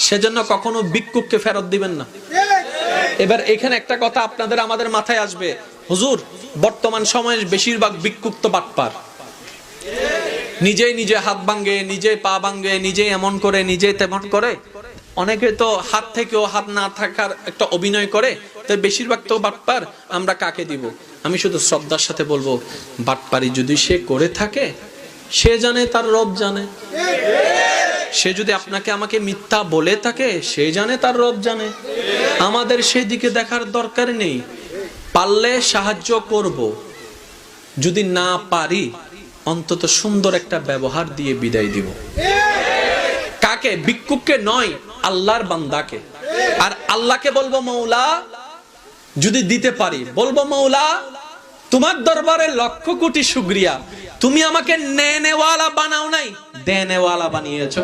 সেজন্য কখনো ভিক্ষুককে ফেরত দিবেন না। এবার এখানে একটা কথা আপনাদের আমাদের মাথায় আসবে, হুজুর বর্তমান সময়ে বেশিরভাগ ভিক্ষুক তো বাটপার, নিজেই নিজে হাত ভাঙে, নিজে পা ভাঙে, নিজে এমন করে, নিজে তেমন করে। অনেকে তো হাত থেকেও হাত না থাকার একটা অভিনয় করে, তাই বেশিরভাগ তো বাটপার। আমরা কাকে দিব? আমি শুধু শ্রদ্ধার সাথে বলবো, বাটপারি যদি সে করে থাকে, সে জানে, তার রব জানে। সে যদি আপনাকে আমাকে মিথ্যা বলে থাকে, সে জানে, তার রব জানে। আমাদের সেদিকে দেখার দরকার নেই। পারলে সাহায্য করব, যদি না পারি অন্তত সুন্দর একটা ব্যবহার দিয়ে বিদায় দিব। কাকে? ভিক্ষুককে নয়, আল্লাহর বান্দাকে। আর আল্লাহকে বলবো, মৌলা যদি দিতে পারি, বলবো মৌলা তোমার দরবারে লক্ষ কোটি শুকরিয়া, তুমি আমাকে নেনেওয়ালা বানাও নাই, দেনেওয়ালা বানিয়েছো।